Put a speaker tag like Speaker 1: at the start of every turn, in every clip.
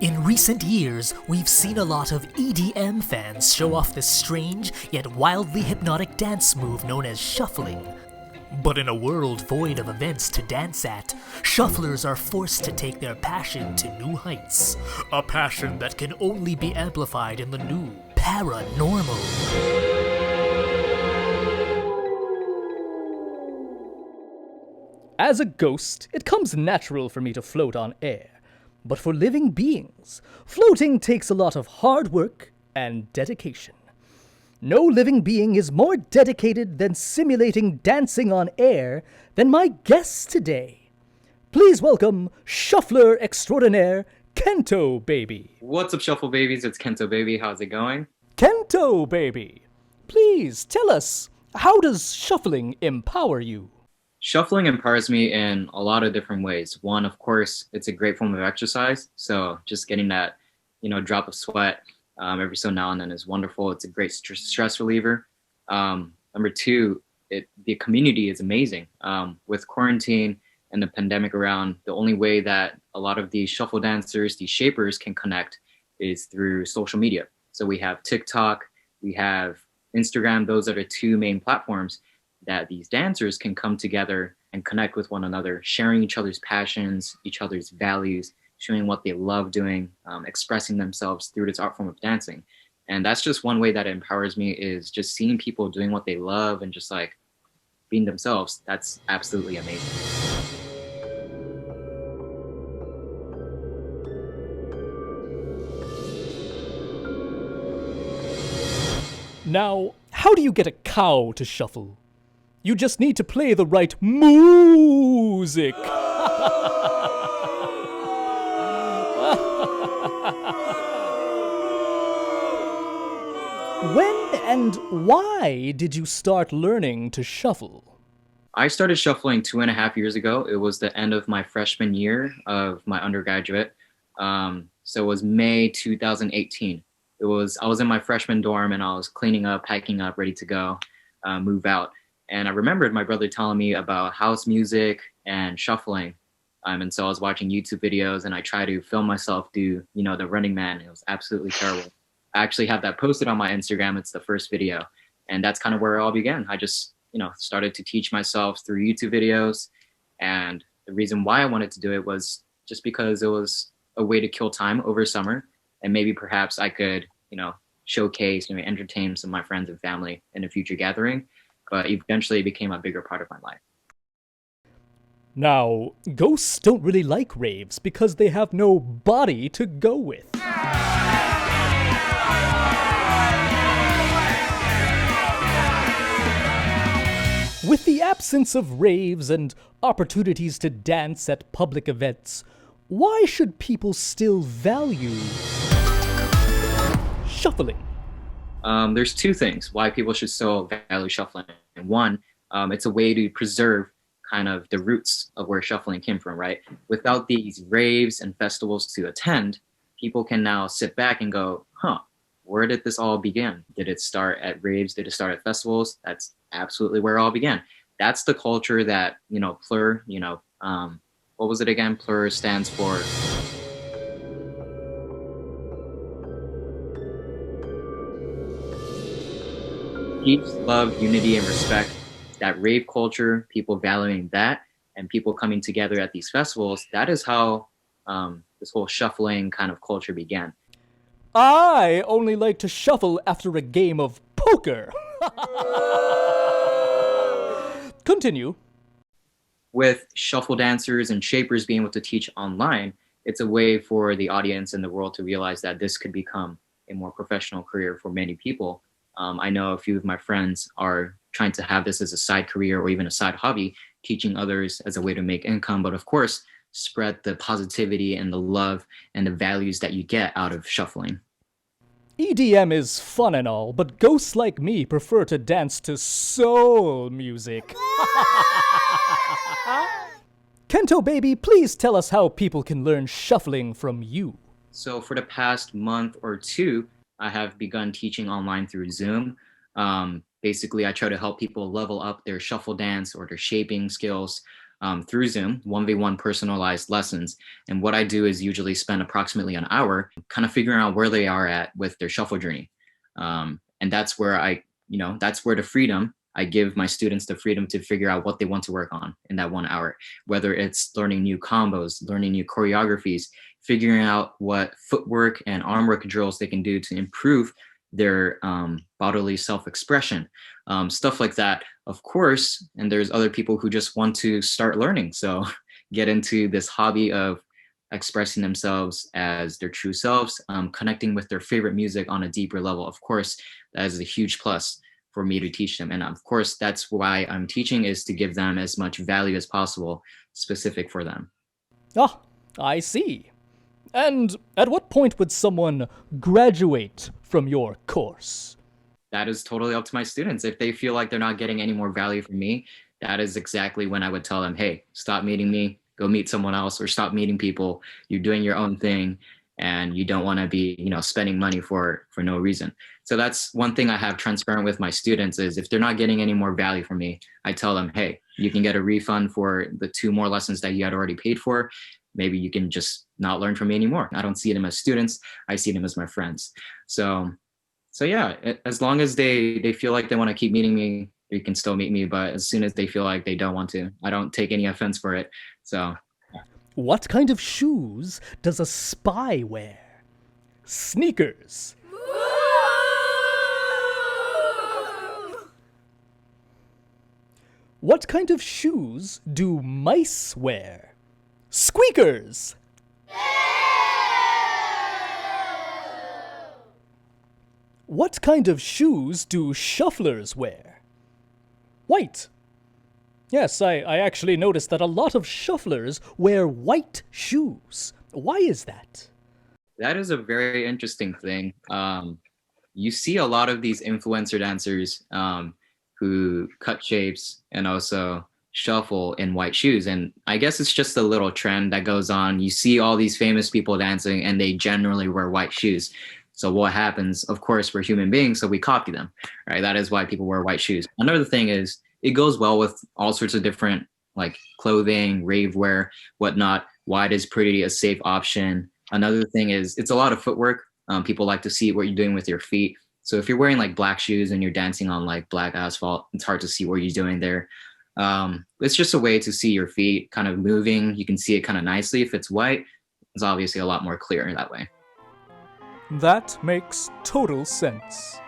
Speaker 1: In recent years, we've seen a lot of EDM fans show off this strange yet wildly hypnotic dance move known as shuffling. But in a world void of events to dance at, shufflers are forced to take their passion to new heights. A passion that can only be amplified in the new paranormal.
Speaker 2: As a ghost, it comes natural for me to float on air. But for living beings, floating takes a lot of hard work and dedication. No living being is more dedicated than simulating dancing on air than my guest today. Please welcome Shuffler Extraordinaire, Kentobaby.
Speaker 3: What's up, Shuffle Babies? It's Kentobaby. How's it going?
Speaker 2: Kentobaby, please tell us, how does shuffling empower you?
Speaker 3: Shuffling empowers me in a lot of different ways. One, of course, it's a great form of exercise. So just getting that, drop of sweat every so now and then is wonderful. It's a great stress reliever. Number two, the community is amazing. With quarantine and the pandemic around, the only way that a lot of these shuffle dancers, these shapers can connect is through social media. So we have TikTok, we have Instagram. Those are the two main platforms that these dancers can come together and connect with one another, sharing each other's passions, each other's values, showing what they love doing, expressing themselves through this art form of dancing. And that's just one way that it empowers me, is just seeing people doing what they love and just like being themselves. That's absolutely amazing.
Speaker 2: Now, how do you get a cow to shuffle? You just need to play the right music. When and why did you start learning to shuffle?
Speaker 3: I started shuffling 2.5 years ago. It was the end of my freshman year of my undergraduate. So it was May 2018. I was in my freshman dorm and I was cleaning up, packing up, ready to go, move out. And I remembered my brother telling me about house music and shuffling. And so I was watching YouTube videos and I tried to film myself do, the Running Man. It was absolutely terrible. I actually have that posted on my Instagram. It's the first video. And that's kind of where it all began. I just, started to teach myself through YouTube videos. And the reason why I wanted to do it was just because it was a way to kill time over summer. And maybe perhaps I could, showcase, entertain some of my friends and family in a future gathering. But eventually it became a bigger part of my life.
Speaker 2: Now, ghosts don't really like raves because they have no body to go with. With the absence of raves and opportunities to dance at public events, why should people still value shuffling?
Speaker 3: There's two things why people should still value shuffling. And one, it's a way to preserve kind of the roots of where shuffling came from, right? Without these raves and festivals to attend, people can now sit back and go, where did this all begin? Did it start at raves? Did it start at festivals? That's absolutely where it all began. That's the culture that, Plur, what was it again? Plur stands for peace, love, unity, and respect. That rave culture, people valuing that, and people coming together at these festivals, that is how this whole shuffling kind of culture began.
Speaker 2: I only like to shuffle after a game of poker. Continue.
Speaker 3: With shuffle dancers and shapers being able to teach online, it's a way for the audience and the world to realize that this could become a more professional career for many people. I know a few of my friends are trying to have this as a side career or even a side hobby, teaching others as a way to make income, but of course, spread the positivity and the love and the values that you get out of shuffling.
Speaker 2: EDM is fun and all, but ghosts like me prefer to dance to soul music. Kentobaby, please tell us how people can learn shuffling from you.
Speaker 3: So for the past month or two, I have begun teaching online through Zoom. Basically, I try to help people level up their shuffle dance or their shaping skills. through Zoom, 1v1 personalized lessons. And what I do is usually spend approximately an hour kind of figuring out where they are at with their shuffle journey. And that's where that's where I give my students the freedom to figure out what they want to work on in that 1 hour, whether it's learning new combos, learning new choreographies, figuring out what footwork and arm work drills they can do to improve their bodily self-expression, stuff like that, of course. And there's other people who just want to start learning. So get into this hobby of expressing themselves as their true selves, connecting with their favorite music on a deeper level. Of course, that is a huge plus for me to teach them. And of course, that's why I'm teaching, is to give them as much value as possible, specific for them.
Speaker 2: Ah, I see. And at what point would someone graduate from your course?
Speaker 3: That is totally up to my students. If they feel like they're not getting any more value from me, that is exactly when I would tell them, hey, stop meeting me, go meet someone else, or stop meeting people. You're doing your own thing, and you don't want to be, spending money for no reason. So that's one thing I have transparent with my students, is if they're not getting any more value from me, I tell them, hey, you can get a refund for the 2 more lessons that you had already paid for. Maybe you can just not learn from me anymore. I don't see them as students. I see them as my friends. So yeah, as long as they feel like they want to keep meeting me, they can still meet me. But as soon as they feel like they don't want to, I don't take any offense for it. So.
Speaker 2: What kind of shoes does a spy wear? Sneakers. What kind of shoes do mice wear? Squeakers. What kind of shoes do shufflers wear? White. Yes, I actually noticed that a lot of shufflers wear white shoes. Why is that?
Speaker 3: That is a very interesting thing. You see a lot of these influencer dancers who cut shapes and also shuffle in white shoes. And I guess it's just a little trend that goes on. You see all these famous people dancing and they generally wear white shoes. So what happens, of course, we're human beings, so we copy them, right? That is why people wear white shoes. Another thing is, it goes well with all sorts of different like clothing, rave wear, whatnot. White is pretty a safe option. Another thing is, it's a lot of footwork. People like to see what you're doing with your feet. So if you're wearing like black shoes and you're dancing on like black asphalt, it's hard to see what you're doing there. It's just a way to see your feet kind of moving. You can see it kind of nicely. If it's white, it's obviously a lot more clear that way.
Speaker 2: That makes total sense.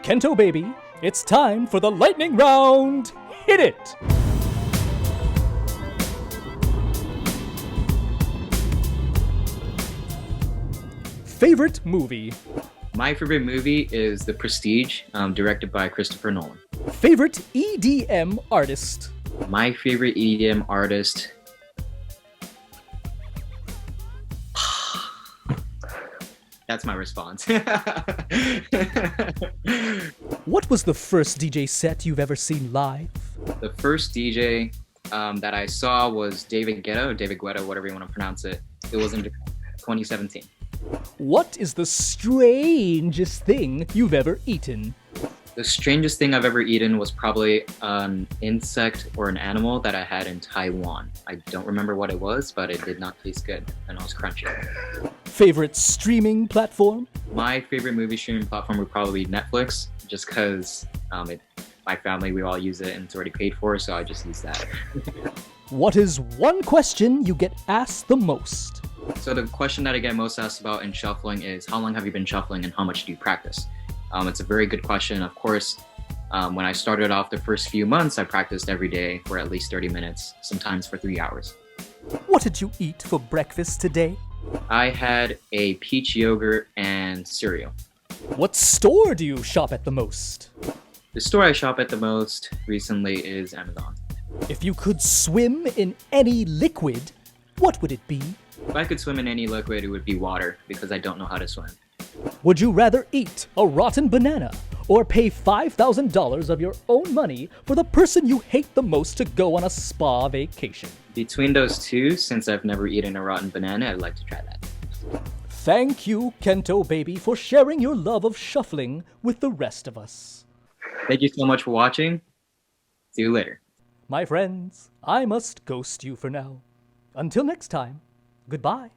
Speaker 2: Kentobaby, it's time for the lightning round. Hit it! Favorite movie?
Speaker 3: My favorite movie is The Prestige, directed by Christopher Nolan.
Speaker 2: Favorite EDM artist?
Speaker 3: My favorite EDM artist... That's my response.
Speaker 2: What was the first DJ set you've ever seen live?
Speaker 3: The first DJ that I saw was David Guetta, whatever you want to pronounce it. It was in 2017.
Speaker 2: What is the strangest thing you've ever eaten?
Speaker 3: The strangest thing I've ever eaten was probably an insect or an animal that I had in Taiwan. I don't remember what it was, but it did not taste good, and it was crunchy.
Speaker 2: Favorite streaming platform?
Speaker 3: My favorite movie streaming platform would probably be Netflix, just because my family, we all use it and it's already paid for, so I just use that.
Speaker 2: What is one question you get asked the most?
Speaker 3: So the question that I get most asked about in shuffling is, how long have you been shuffling and how much do you practice? It's a very good question. Of course, when I started off the first few months, I practiced every day for at least 30 minutes, sometimes for 3 hours.
Speaker 2: What did you eat for breakfast today?
Speaker 3: I had a peach yogurt and cereal.
Speaker 2: What store do you shop at the most?
Speaker 3: The store I shop at the most recently is Amazon.
Speaker 2: If you could swim in any liquid, what would it be?
Speaker 3: If I could swim in any liquid, it would be water, because I don't know how to swim.
Speaker 2: Would you rather eat a rotten banana or pay $5,000 of your own money for the person you hate the most to go on a spa vacation?
Speaker 3: Between those two, since I've never eaten a rotten banana, I'd like to try that.
Speaker 2: Thank you, Kentobaby, for sharing your love of shuffling with the rest of us.
Speaker 3: Thank you so much for watching. See you later.
Speaker 2: my friends, I must ghost you for now. Until next time, goodbye.